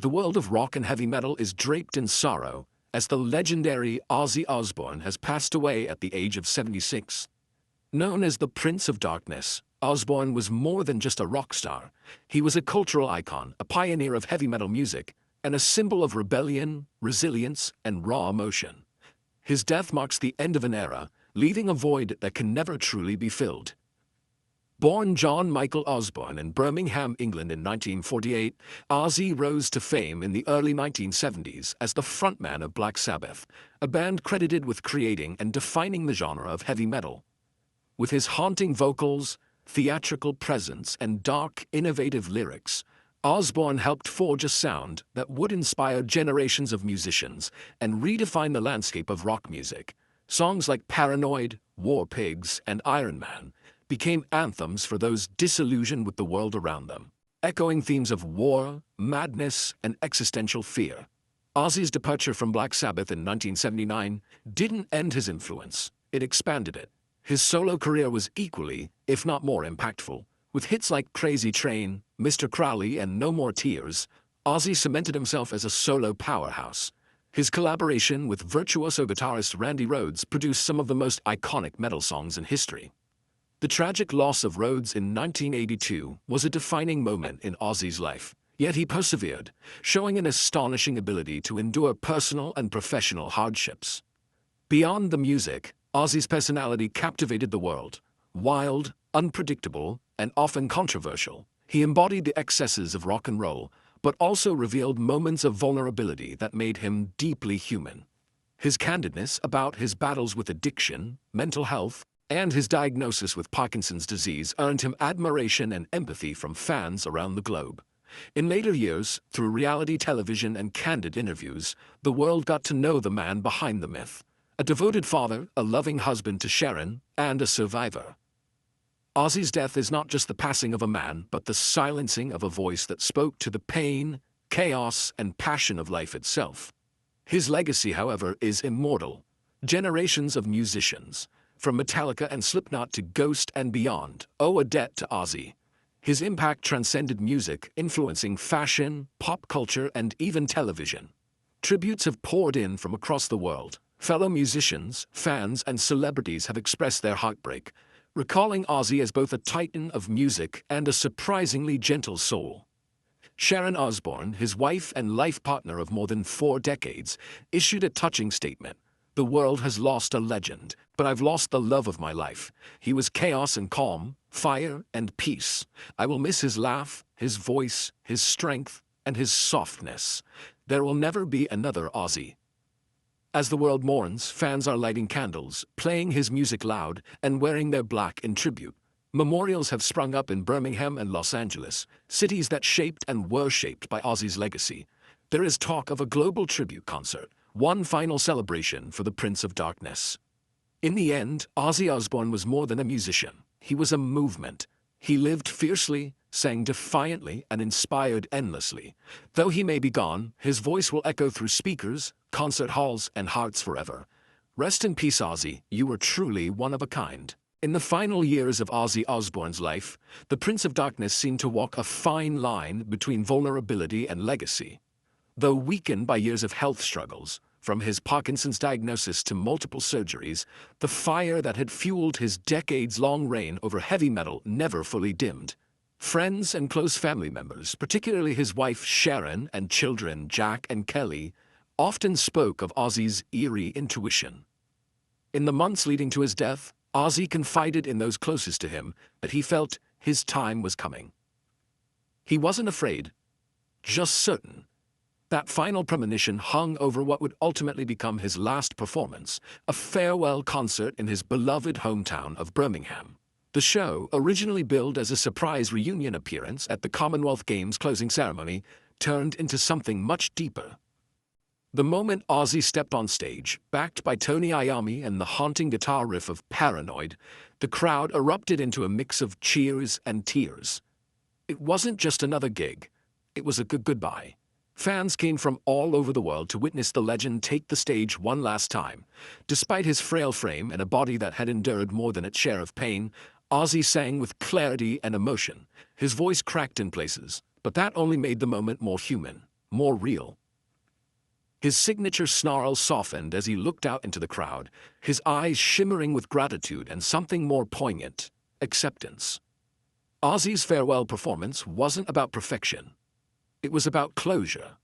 The world of rock and heavy metal is draped in sorrow, as the legendary Ozzy Osbourne has passed away at the age of 76. Known as the Prince of Darkness, Osbourne was more than just a rock star. He was a cultural icon, a pioneer of heavy metal music, and a symbol of rebellion, resilience, and raw emotion. His death marks the end of an era, leaving a void that can never truly be filled. Born John Michael Osbourne in Birmingham, England in 1948, Ozzy rose to fame in the early 1970s as the frontman of Black Sabbath, a band credited with creating and defining the genre of heavy metal. With his haunting vocals, theatrical presence, and dark, innovative lyrics, Osbourne helped forge a sound that would inspire generations of musicians and redefine the landscape of rock music. Songs like Paranoid, War Pigs, and Iron Man became anthems for those disillusioned with the world around them, echoing themes of war, madness, and existential fear. Ozzy's departure from Black Sabbath in 1979 didn't end his influence, it expanded it. His solo career was equally, if not more, impactful. With hits like Crazy Train, Mr. Crowley, and No More Tears, Ozzy cemented himself as a solo powerhouse. His collaboration with virtuoso guitarist Randy Rhoads produced some of the most iconic metal songs in history. The tragic loss of Rhoads in 1982 was a defining moment in Ozzy's life, yet he persevered, showing an astonishing ability to endure personal and professional hardships. Beyond the music, Ozzy's personality captivated the world. Wild, unpredictable, and often controversial, he embodied the excesses of rock and roll, but also revealed moments of vulnerability that made him deeply human. His candidness about his battles with addiction, mental health, and his diagnosis with Parkinson's disease earned him admiration and empathy from fans around the globe. In later years, through reality television and candid interviews, the world got to know the man behind the myth. A devoted father, a loving husband to Sharon, and a survivor. Ozzy's death is not just the passing of a man, but the silencing of a voice that spoke to the pain, chaos, and passion of life itself. His legacy, however, is immortal. Generations of musicians, from Metallica and Slipknot to Ghost and beyond, owe a debt to Ozzy. His impact transcended music, influencing fashion, pop culture, and even television. Tributes have poured in from across the world. Fellow musicians, fans, and celebrities have expressed their heartbreak, recalling Ozzy as both a titan of music and a surprisingly gentle soul. Sharon Osbourne, his wife and life partner of more than 4 decades, issued a touching statement. "The world has lost a legend, but I've lost the love of my life. He was chaos and calm, fire and peace. I will miss his laugh, his voice, his strength, and his softness. There will never be another Ozzy." As the world mourns, fans are lighting candles, playing his music loud, and wearing their black in tribute. Memorials have sprung up in Birmingham and Los Angeles, cities that shaped and were shaped by Ozzy's legacy. There is talk of a global tribute concert, one final celebration for the Prince of Darkness. In the end, Ozzy Osbourne was more than a musician. He was a movement. He lived fiercely, sang defiantly, and inspired endlessly. Though he may be gone, his voice will echo through speakers, concert halls, and hearts forever. Rest in peace, Ozzy. You were truly one of a kind. In the final years of Ozzy Osbourne's life, the Prince of Darkness seemed to walk a fine line between vulnerability and legacy. Though weakened by years of health struggles, from his Parkinson's diagnosis to multiple surgeries, the fire that had fueled his decades-long reign over heavy metal never fully dimmed. Friends and close family members, particularly his wife Sharon and children Jack and Kelly, often spoke of Ozzy's eerie intuition. In the months leading to his death, Ozzy confided in those closest to him that he felt his time was coming. He wasn't afraid, just certain. That final premonition hung over what would ultimately become his last performance, a farewell concert in his beloved hometown of Birmingham. The show, originally billed as a surprise reunion appearance at the Commonwealth Games closing ceremony, turned into something much deeper. The moment Ozzy stepped on stage, backed by Tony Iommi and the haunting guitar riff of Paranoid, the crowd erupted into a mix of cheers and tears. It wasn't just another gig. It was a goodbye. Fans came from all over the world to witness the legend take the stage one last time. Despite his frail frame and a body that had endured more than its share of pain, Ozzy sang with clarity and emotion. His voice cracked in places, but that only made the moment more human. more real. His signature snarl softened as he looked out into the crowd, his eyes shimmering with gratitude and something more poignant, acceptance. Ozzy's farewell performance wasn't about perfection. It was about closure.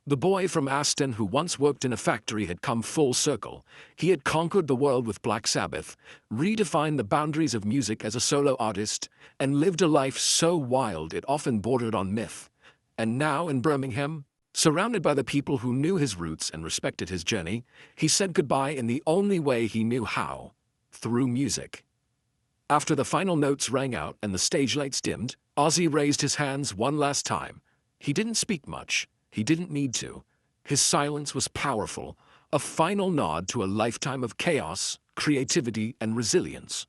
The boy from Aston who once worked in a factory had come full circle. He had conquered the world with Black Sabbath, redefined the boundaries of music as a solo artist, and lived a life so wild it often bordered on myth. And now in Birmingham, surrounded by the people who knew his roots and respected his journey, he said goodbye in the only way he knew how, through music. After the final notes rang out and the stage lights dimmed, Ozzy raised his hands one last time. He didn't speak much. He didn't need to. His silence was powerful, a final nod to a lifetime of chaos, creativity, and resilience.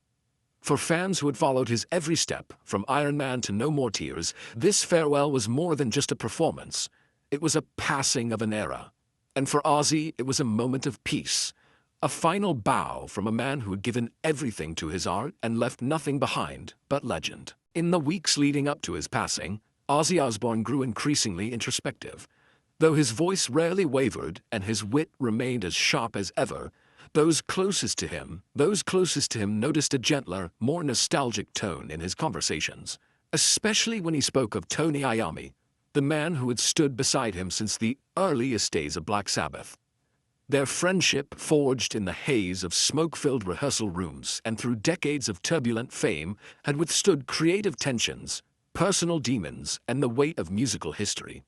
For fans who had followed his every step, from Iron Man to No More Tears, this farewell was more than just a performance. It was a passing of an era. And for Ozzy, it was a moment of peace. A final bow from a man who had given everything to his art and left nothing behind but legend. In the weeks leading up to his passing, Ozzy Osbourne grew increasingly introspective. Though his voice rarely wavered and his wit remained as sharp as ever, those closest to him noticed a gentler, more nostalgic tone in his conversations, especially when he spoke of Tony Iommi, the man who had stood beside him since the earliest days of Black Sabbath. Their friendship, forged in the haze of smoke-filled rehearsal rooms and through decades of turbulent fame, had withstood creative tensions, personal demons, and the weight of musical history.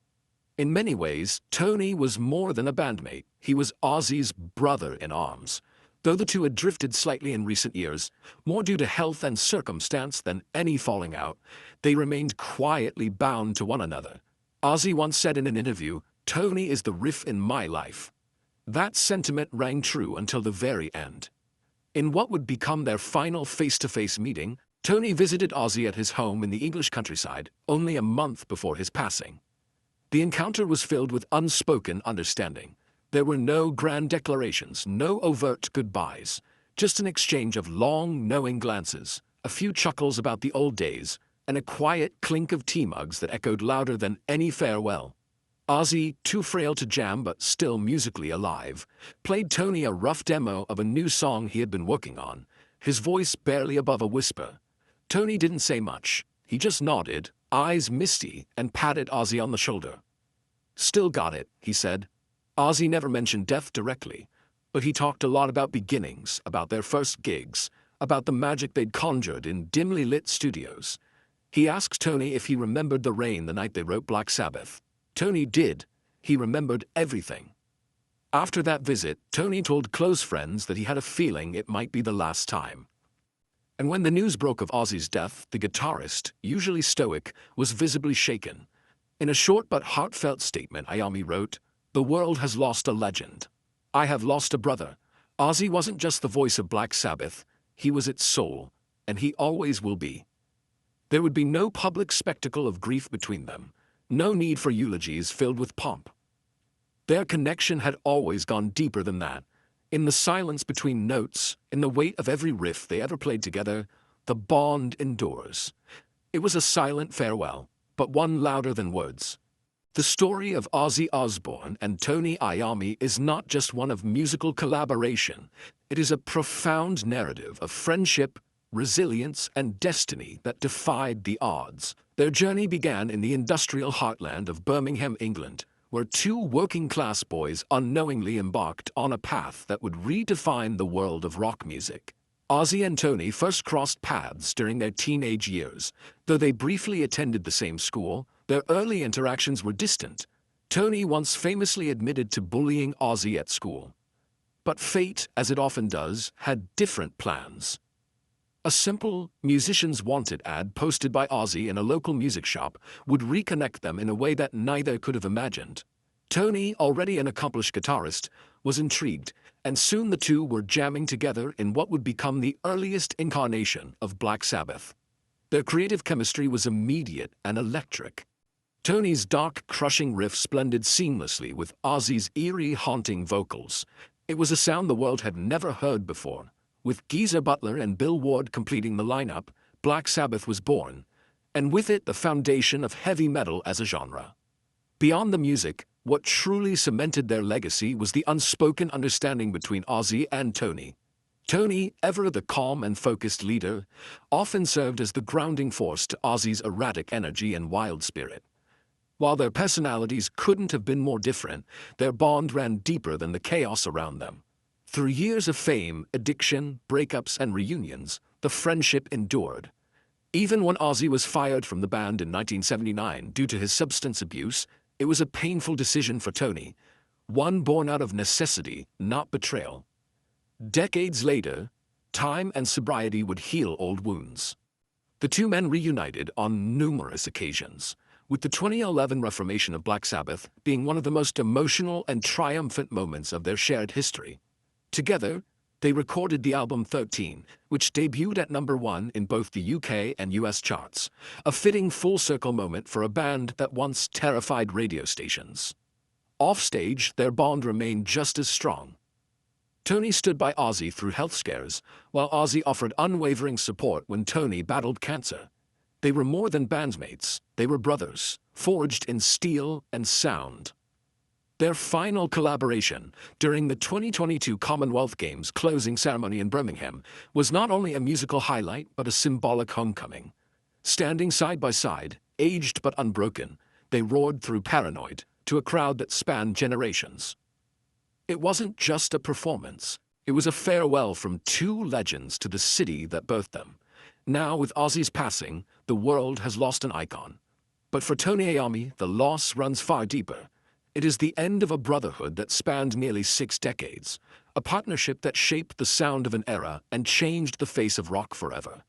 In many ways, Tony was more than a bandmate. He was Ozzy's brother-in-arms. Though the two had drifted slightly in recent years, more due to health and circumstance than any falling out, they remained quietly bound to one another. Ozzy once said in an interview, "Tony is the riff in my life." That sentiment rang true until the very end. In what would become their final face-to-face meeting, Tony visited Ozzy at his home in the English countryside, only a month before his passing. The encounter was filled with unspoken understanding. There were no grand declarations, no overt goodbyes, just an exchange of long, knowing glances, a few chuckles about the old days, and a quiet clink of tea mugs that echoed louder than any farewell. Ozzy, too frail to jam but still musically alive, played Tony a rough demo of a new song he had been working on, his voice barely above a whisper. Tony didn't say much. He just nodded, eyes misty, and patted Ozzy on the shoulder. "Still got it," he said. Ozzy never mentioned death directly, but he talked a lot about beginnings, about their first gigs, about the magic they'd conjured in dimly lit studios. He asked Tony if he remembered the rain the night they wrote Black Sabbath. Tony did. He remembered everything. After that visit, Tony told close friends that he had a feeling it might be the last time. And when the news broke of Ozzy's death, the guitarist, usually stoic, was visibly shaken. In a short but heartfelt statement, Iommi wrote, "The world has lost a legend. I have lost a brother. Ozzy wasn't just the voice of Black Sabbath, he was its soul, and he always will be." There would be no public spectacle of grief between them, no need for eulogies filled with pomp. Their connection had always gone deeper than that. In the silence between notes, in the weight of every riff they ever played together, the bond endures. It was a silent farewell, but one louder than words. The story of Ozzy Osbourne and Tony Iommi is not just one of musical collaboration. It is a profound narrative of friendship, resilience, and destiny that defied the odds. Their journey began in the industrial heartland of Birmingham, England, where two working-class boys unknowingly embarked on a path that would redefine the world of rock music. Ozzy and Tony first crossed paths during their teenage years. Though they briefly attended the same school, their early interactions were distant. Tony once famously admitted to bullying Ozzy at school. But fate, as it often does, had different plans. A simple "Musicians Wanted" ad posted by Ozzy in a local music shop would reconnect them in a way that neither could have imagined. Tony, already an accomplished guitarist, was intrigued, and soon the two were jamming together in what would become the earliest incarnation of Black Sabbath. Their creative chemistry was immediate and electric. Tony's dark, crushing riffs blended seamlessly with Ozzy's eerie, haunting vocals. It was a sound the world had never heard before. With Geezer Butler and Bill Ward completing the lineup, Black Sabbath was born, and with it the foundation of heavy metal as a genre. Beyond the music, what truly cemented their legacy was the unspoken understanding between Ozzy and Tony. Tony, ever the calm and focused leader, often served as the grounding force to Ozzy's erratic energy and wild spirit. While their personalities couldn't have been more different, their bond ran deeper than the chaos around them. Through years of fame, addiction, breakups, and reunions, the friendship endured. Even when Ozzy was fired from the band in 1979 due to his substance abuse, it was a painful decision for Tony, one born out of necessity, not betrayal. Decades later, time and sobriety would heal old wounds. The two men reunited on numerous occasions, with the 2011 reformation of Black Sabbath being one of the most emotional and triumphant moments of their shared history. Together, they recorded the album 13, which debuted at #1 in both the UK and US charts, a fitting full-circle moment for a band that once terrified radio stations. Offstage, their bond remained just as strong. Tony stood by Ozzy through health scares, while Ozzy offered unwavering support when Tony battled cancer. They were more than bandmates, they were brothers, forged in steel and sound. Their final collaboration, during the 2022 Commonwealth Games closing ceremony in Birmingham, was not only a musical highlight but a symbolic homecoming. Standing side by side, aged but unbroken, they roared through Paranoid to a crowd that spanned generations. It wasn't just a performance, it was a farewell from two legends to the city that birthed them. Now, with Ozzy's passing, the world has lost an icon. But for Tony Iommi, the loss runs far deeper. It is the end of a brotherhood that spanned nearly 6 decades, a partnership that shaped the sound of an era and changed the face of rock forever.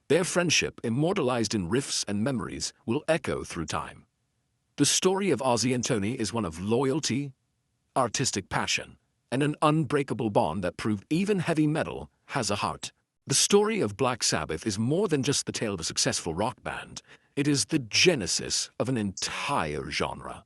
Their friendship, immortalized in riffs and memories, will echo through time. The story of Ozzy and Tony is one of loyalty, artistic passion, and an unbreakable bond that proved even heavy metal has a heart. The story of Black Sabbath is more than just the tale of a successful rock band. It is the genesis of an entire genre.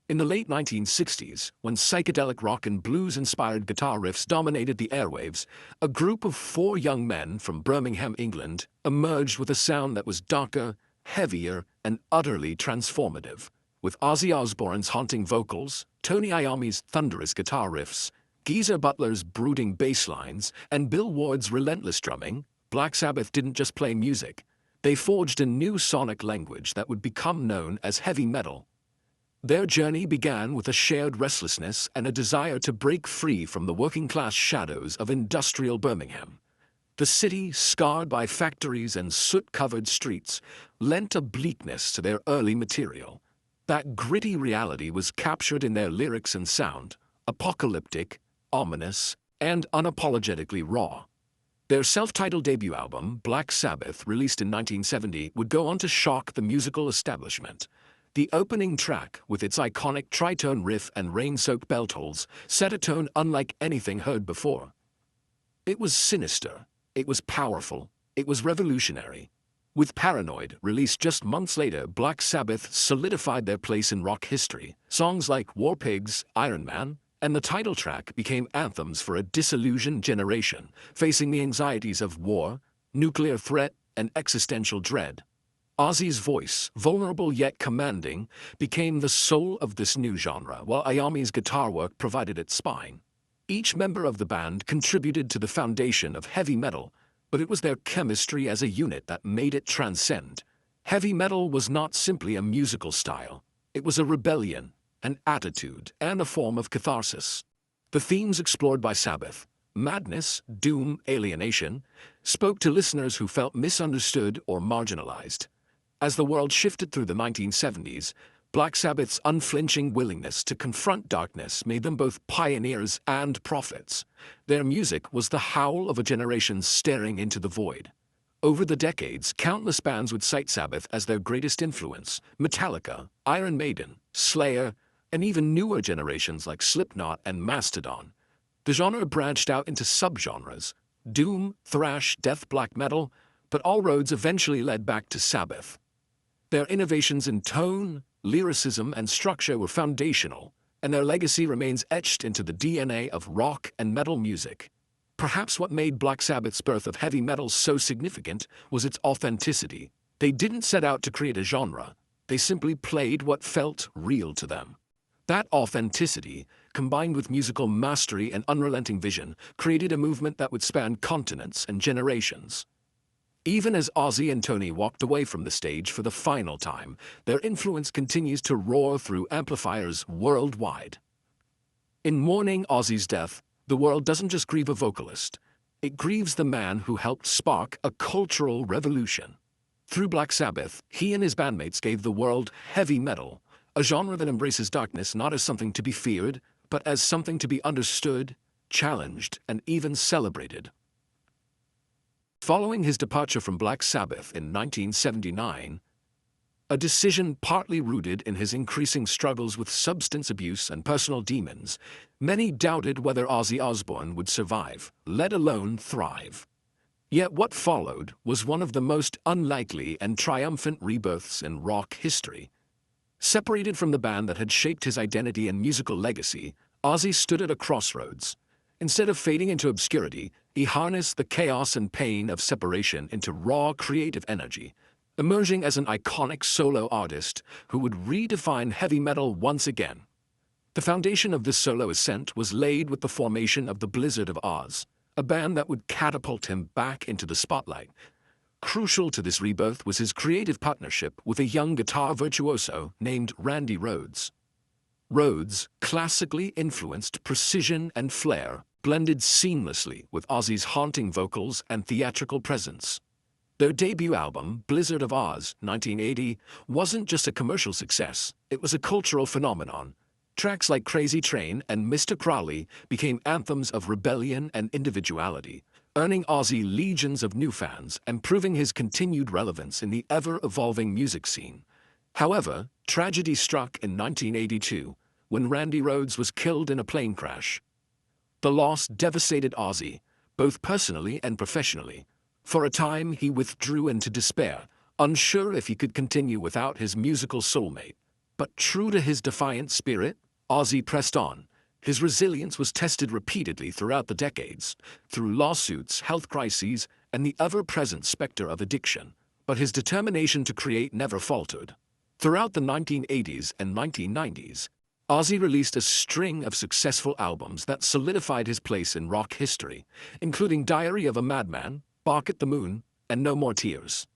In the late 1960s, when psychedelic rock and blues-inspired guitar riffs dominated the airwaves, a group of 4 young men from Birmingham, England, emerged with a sound that was darker, heavier, and utterly transformative. With Ozzy Osbourne's haunting vocals, Tony Iommi's thunderous guitar riffs, Geezer Butler's brooding bass lines, and Bill Ward's relentless drumming, Black Sabbath didn't just play music. They forged a new sonic language that would become known as heavy metal. Their journey began with a shared restlessness and a desire to break free from the working-class shadows of industrial Birmingham. The city, scarred by factories and soot-covered streets, lent a bleakness to their early material. That gritty reality was captured in their lyrics and sound, apocalyptic, ominous, and unapologetically raw. Their self-titled debut album, Black Sabbath, released in 1970, would go on to shock the musical establishment. The opening track, with its iconic tritone riff and rain-soaked bell tolls, set a tone unlike anything heard before. It was sinister, it was powerful, it was revolutionary. With Paranoid, released just months later, Black Sabbath solidified their place in rock history. Songs like War Pigs, Iron Man, and the title track became anthems for a disillusioned generation, facing the anxieties of war, nuclear threat, and existential dread. Ozzy's voice, vulnerable yet commanding, became the soul of this new genre, while Iommi's guitar work provided its spine. Each member of the band contributed to the foundation of heavy metal, but it was their chemistry as a unit that made it transcend. Heavy metal was not simply a musical style. It was a rebellion, an attitude, and a form of catharsis. The themes explored by Sabbath, madness, doom, alienation, spoke to listeners who felt misunderstood or marginalized. As the world shifted through the 1970s, Black Sabbath's unflinching willingness to confront darkness made them both pioneers and prophets. Their music was the howl of a generation staring into the void. Over the decades, countless bands would cite Sabbath as their greatest influence: Metallica, Iron Maiden, Slayer, and even newer generations like Slipknot and Mastodon. The genre branched out into subgenres: doom, thrash, death, black metal, but all roads eventually led back to Sabbath. Their innovations in tone, lyricism, and structure were foundational, and their legacy remains etched into the DNA of rock and metal music. Perhaps what made Black Sabbath's birth of heavy metal so significant was its authenticity. They didn't set out to create a genre. They simply played what felt real to them. That authenticity, combined with musical mastery and unrelenting vision, created a movement that would span continents and generations. Even as Ozzy and Tony walked away from the stage for the final time, their influence continues to roar through amplifiers worldwide. In mourning Ozzy's death, the world doesn't just grieve a vocalist. It grieves the man who helped spark a cultural revolution. Through Black Sabbath, he and his bandmates gave the world heavy metal, a genre that embraces darkness not as something to be feared, but as something to be understood, challenged, and even celebrated. Following his departure from Black Sabbath in 1979, a decision partly rooted in his increasing struggles with substance abuse and personal demons, many doubted whether Ozzy Osbourne would survive, let alone thrive. Yet what followed was one of the most unlikely and triumphant rebirths in rock history. Separated from the band that had shaped his identity and musical legacy, Ozzy stood at a crossroads. Instead of fading into obscurity, he harnessed the chaos and pain of separation into raw creative energy, emerging as an iconic solo artist who would redefine heavy metal once again. The foundation of this solo ascent was laid with the formation of the Blizzard of Oz, a band that would catapult him back into the spotlight. Crucial to this rebirth was his creative partnership with a young guitar virtuoso named Randy Rhoads. Rhoads' classically influenced precision and flair blended seamlessly with Ozzy's haunting vocals and theatrical presence. Their debut album, Blizzard of Oz, 1980, wasn't just a commercial success, it was a cultural phenomenon. Tracks like Crazy Train and Mr. Crowley became anthems of rebellion and individuality, earning Ozzy legions of new fans and proving his continued relevance in the ever-evolving music scene. However, tragedy struck in 1982 when Randy Rhoads was killed in a plane crash. The loss devastated Ozzy, both personally and professionally. For a time, he withdrew into despair, unsure if he could continue without his musical soulmate. But true to his defiant spirit, Ozzy pressed on. His resilience was tested repeatedly throughout the decades, through lawsuits, health crises, and the ever-present specter of addiction. But his determination to create never faltered. Throughout the 1980s and 1990s, Ozzy released a string of successful albums that solidified his place in rock history, including Diary of a Madman, Bark at the Moon, and No More Tears.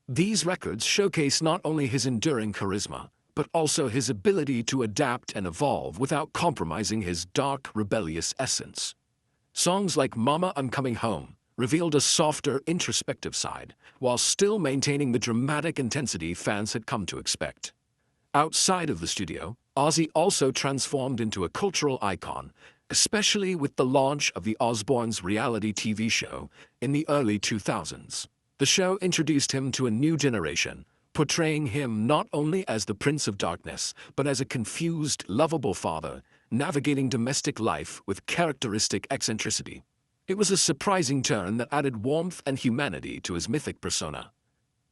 These records showcase not only his enduring charisma, but also his ability to adapt and evolve without compromising his dark, rebellious essence. Songs like Mama, I'm Coming Home revealed a softer, introspective side, while still maintaining the dramatic intensity fans had come to expect. Outside of the studio, Ozzy also transformed into a cultural icon, especially with the launch of the Osbournes reality TV show in the early 2000s. The show introduced him to a new generation, portraying him not only as the Prince of Darkness, but as a confused, lovable father, navigating domestic life with characteristic eccentricity. It was a surprising turn that added warmth and humanity to his mythic persona.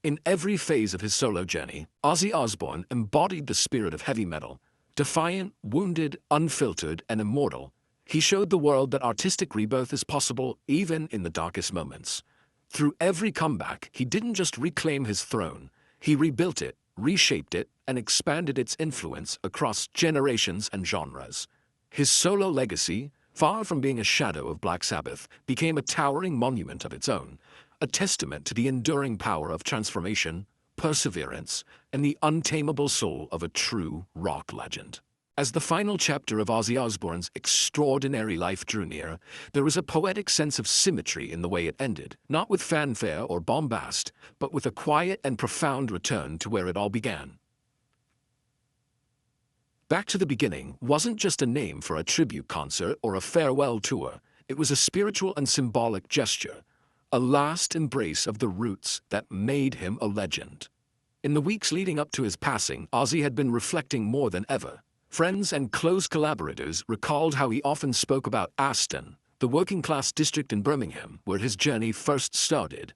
In every phase of his solo journey, Ozzy Osbourne embodied the spirit of heavy metal. Defiant, wounded, unfiltered, and immortal, he showed the world that artistic rebirth is possible even in the darkest moments. Through every comeback, he didn't just reclaim his throne, he rebuilt it, reshaped it, and expanded its influence across generations and genres. His solo legacy, far from being a shadow of Black Sabbath, became a towering monument of its own, a testament to the enduring power of transformation, perseverance, and the untamable soul of a true rock legend. As the final chapter of Ozzy Osbourne's extraordinary life drew near, there was a poetic sense of symmetry in the way it ended, not with fanfare or bombast, but with a quiet and profound return to where it all began. Back to the Beginning wasn't just a name for a tribute concert or a farewell tour. It was a spiritual and symbolic gesture, a last embrace of the roots that made him a legend. In the weeks leading up to his passing, Ozzy had been reflecting more than ever. Friends and close collaborators recalled how he often spoke about Aston, the working-class district in Birmingham where his journey first started.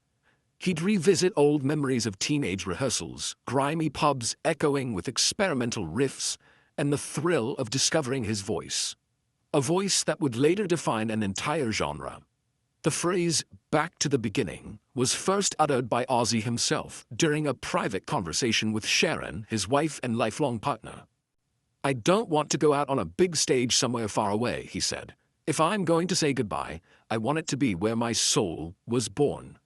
He'd revisit old memories of teenage rehearsals, grimy pubs echoing with experimental riffs, and the thrill of discovering his voice. A voice that would later define an entire genre. The phrase, "Back to the Beginning" was first uttered by Ozzy himself during a private conversation with Sharon, his wife and lifelong partner. "I don't want to go out on a big stage somewhere far away," he said. "If I'm going to say goodbye, I want it to be where my soul was born."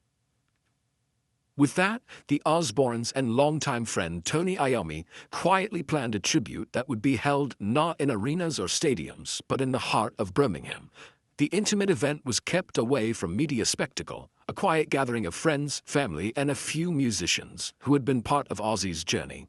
With that, the Osbournes and longtime friend Tony Iommi quietly planned a tribute that would be held not in arenas or stadiums, but in the heart of Birmingham. The intimate event was kept away from media spectacle, a quiet gathering of friends, family, and a few musicians who had been part of Ozzy's journey.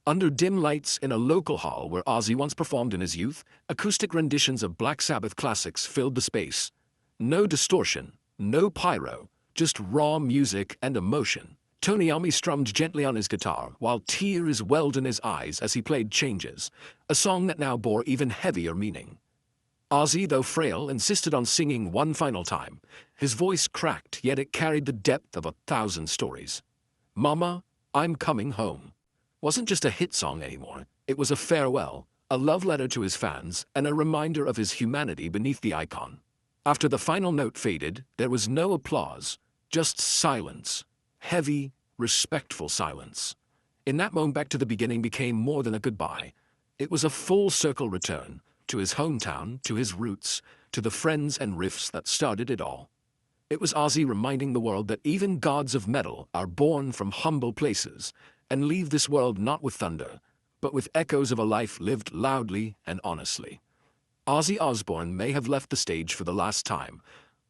Under dim lights in a local hall where Ozzy once performed in his youth, acoustic renditions of Black Sabbath classics filled the space. No distortion, no pyro, just raw music and emotion. Tony Iommi strummed gently on his guitar while tears welled in his eyes as he played Changes, a song that now bore even heavier meaning. Ozzy, though frail, insisted on singing one final time. His voice cracked, yet it carried the depth of 1,000 stories. "Mama, I'm Coming Home" wasn't just a hit song anymore. It was a farewell, a love letter to his fans, and a reminder of his humanity beneath the icon. After the final note faded, there was no applause, just silence. Heavy, respectful silence. In that moment, Back to the Beginning became more than a goodbye. It was a full-circle return, to his hometown, to his roots, to the friends and riffs that started it all. It was Ozzy reminding the world that even gods of metal are born from humble places and leave this world not with thunder, but with echoes of a life lived loudly and honestly. Ozzy Osbourne may have left the stage for the last time,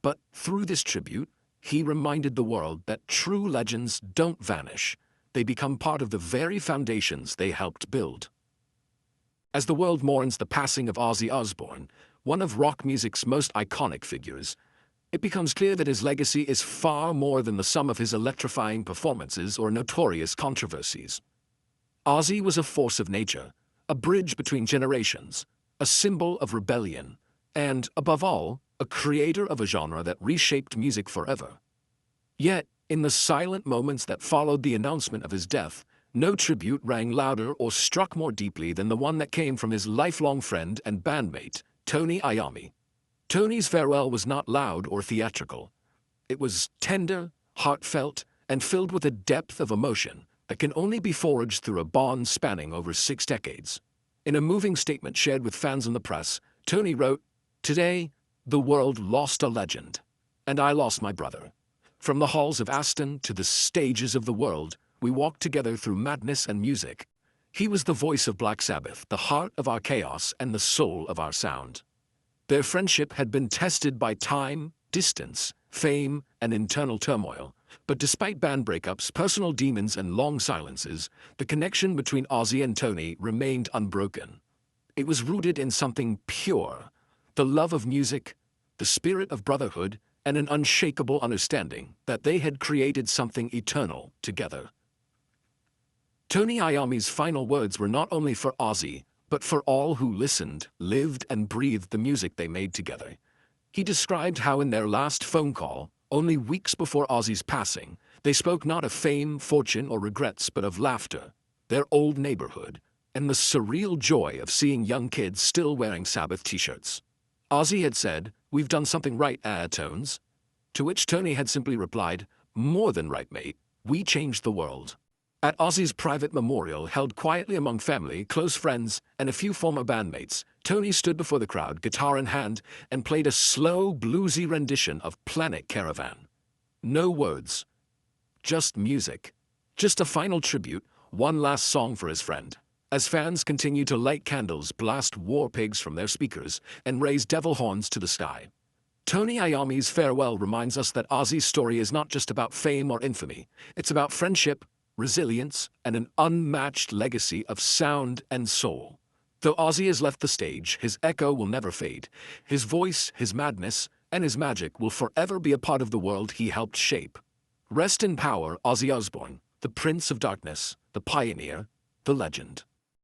but through this tribute, he reminded the world that true legends don't vanish. They become part of the very foundations they helped build. As the world mourns the passing of Ozzy Osbourne, one of rock music's most iconic figures, it becomes clear that his legacy is far more than the sum of his electrifying performances or notorious controversies. Ozzy was a force of nature, a bridge between generations, a symbol of rebellion, and, above all, a creator of a genre that reshaped music forever. Yet, in the silent moments that followed the announcement of his death, no tribute rang louder or struck more deeply than the one that came from his lifelong friend and bandmate, Tony Iommi. Tony's farewell was not loud or theatrical. It was tender, heartfelt, and filled with a depth of emotion that can only be forged through a bond spanning over 6 decades. In a moving statement shared with fans and the press, Tony wrote, "Today, the world lost a legend, and I lost my brother. From the halls of Aston to the stages of the world, we walked together through madness and music. He was the voice of Black Sabbath, the heart of our chaos, and the soul of our sound." Their friendship had been tested by time, distance, fame, and internal turmoil. But despite band breakups, personal demons, and long silences, the connection between Ozzy and Tony remained unbroken. It was rooted in something pure, the love of music, the spirit of brotherhood, and an unshakable understanding that they had created something eternal together. Tony Iommi's final words were not only for Ozzy, but for all who listened, lived, and breathed the music they made together. He described how in their last phone call, only weeks before Ozzy's passing, they spoke not of fame, fortune, or regrets, but of laughter, their old neighborhood, and the surreal joy of seeing young kids still wearing Sabbath t-shirts. Ozzy had said, "We've done something right, Tones," to which Tony had simply replied, "More than right, mate. We changed the world." At Ozzy's private memorial, held quietly among family, close friends, and a few former bandmates, Tony stood before the crowd, guitar in hand, and played a slow, bluesy rendition of Planet Caravan. No words, just music. Just a final tribute, one last song for his friend. As fans continue to light candles, blast war pigs from their speakers, and raise devil horns to the sky. Tony Iommi's farewell reminds us that Ozzy's story is not just about fame or infamy. It's about friendship, resilience, and an unmatched legacy of sound and soul. Though Ozzy has left the stage, his echo will never fade. His voice, his madness, and his magic will forever be a part of the world he helped shape. Rest in power, Ozzy Osbourne, the Prince of Darkness, the pioneer, the legend.